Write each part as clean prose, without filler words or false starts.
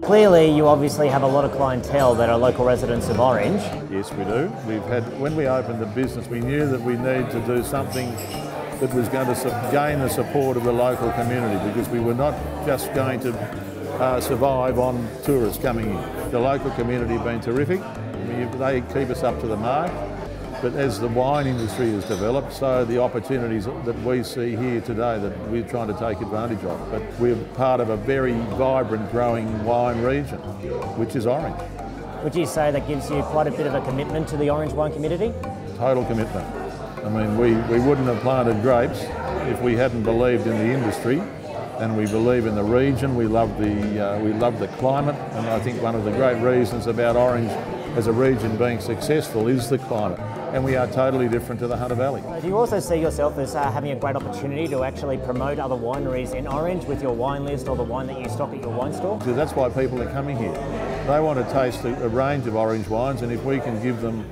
Clearly, you obviously have a lot of clientele that are local residents of Orange. Yes, we do. When we opened the business, we knew that we needed to do something that was going to gain the support of the local community, because we were not just going to survive on tourists coming in. The local community have been terrific. They keep us up to the mark. But as the wine industry has developed, so the opportunities that we see here today that we're trying to take advantage of. But we're part of a very vibrant, growing wine region, which is Orange. Would you say that gives you quite a bit of a commitment to the Orange wine community? Total commitment. I mean, we wouldn't have planted grapes if we hadn't believed in the industry, and we believe in the region. We love the climate, and I think one of the great reasons about Orange as a region being successful is the climate. And we are totally different to the Hunter Valley. Do you also see yourself as having a great opportunity to actually promote other wineries in Orange with your wine list or the wine that you stock at your wine store? Because that's why people are coming here. They want to taste a range of Orange wines, and if we can give them,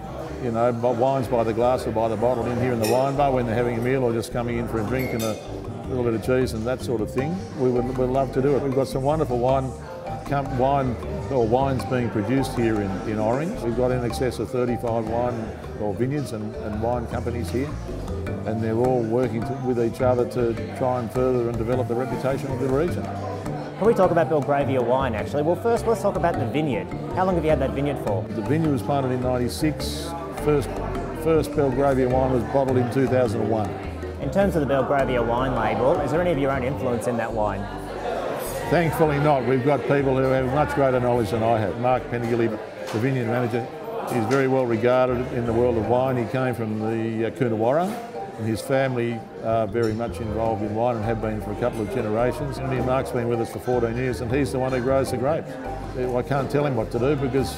you know, wines by the glass or by the bottle in here in the wine bar when they're having a meal or just coming in for a drink and a little bit of cheese and that sort of thing, we'd love to do it. We've got some wonderful wines being produced here in Orange. We've got in excess of 35 vineyards and wine companies here, and they're all working with each other to try and further and develop the reputation of the region. Can we talk about Belgravia wine actually? Well, first let's talk about the vineyard. How long have you had that vineyard for? The vineyard was planted in '96. First Belgravia wine was bottled in 2001. In terms of the Belgravia wine label, is there any of your own influence in that wine? Thankfully not. We've got people who have much greater knowledge than I have. Mark Penigilli, the vineyard manager, is very well regarded in the world of wine. He came from the Coonawarra, and his family are very much involved in wine and have been for a couple of generations. And Mark's been with us for 14 years, and he's the one who grows the grapes. I can't tell him what to do because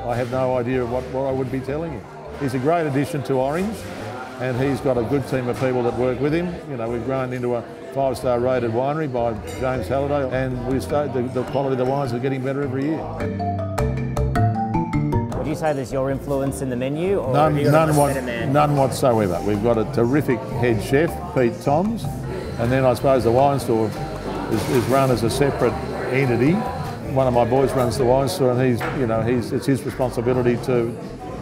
I have no idea what I would be telling him. He's a great addition to Orange, and he's got a good team of people that work with him. You know, we've grown into a 5-star rated winery by James Halliday, and the quality of the wines are getting better every year. Would you say there's your influence in the menu, or none whatsoever. We've got a terrific head chef, Pete Toms, and then I suppose the wine store is run as a separate entity. One of my boys runs the wine store, and it's his responsibility to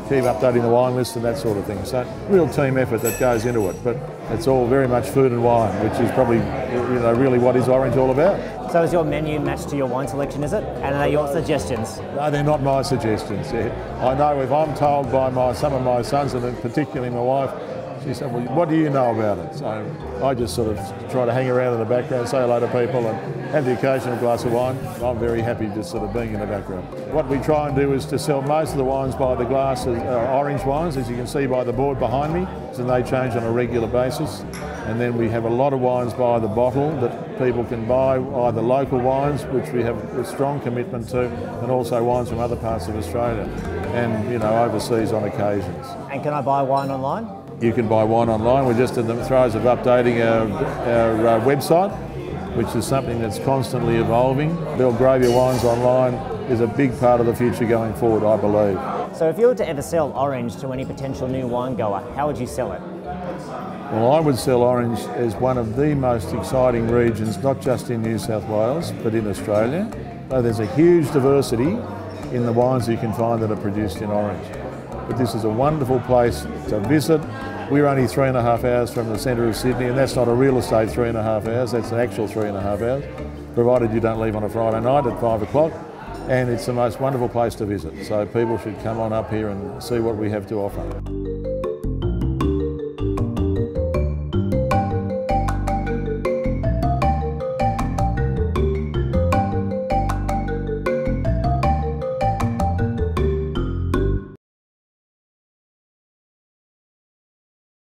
keep updating the wine list and that sort of thing. So real team effort that goes into it, but it's all very much food and wine, which is probably really what is Orange all about. So is your menu matched to your wine selection, is it? And are they your suggestions? No, they're not my suggestions. I know if I'm told by some of my sons, and particularly my wife, she said, well, what do you know about it? So I just sort of try to hang around in the background, say hello to people and have the occasional glass of wine. I'm very happy just sort of being in the background. What we try and do is to sell most of the wines by the glass as Orange wines, as you can see by the board behind me, and they change on a regular basis. And then we have a lot of wines by the bottle that people can buy, either local wines, which we have a strong commitment to, and also wines from other parts of Australia and overseas on occasions. And can I buy wine online? You can buy wine online. We're just in the throes of updating our website, which is something that's constantly evolving. Belgravia Wines Online is a big part of the future going forward, I believe. So if you were to ever sell Orange to any potential new wine goer, how would you sell it? Well, I would sell Orange as one of the most exciting regions, not just in New South Wales, but in Australia. So there's a huge diversity in the wines you can find that are produced in Orange. But this is a wonderful place to visit. We're only 3.5 hours from the centre of Sydney, and that's not a real estate 3.5 hours, that's an actual 3.5 hours, provided you don't leave on a Friday night at 5 o'clock. And it's the most wonderful place to visit. So people should come on up here and see what we have to offer.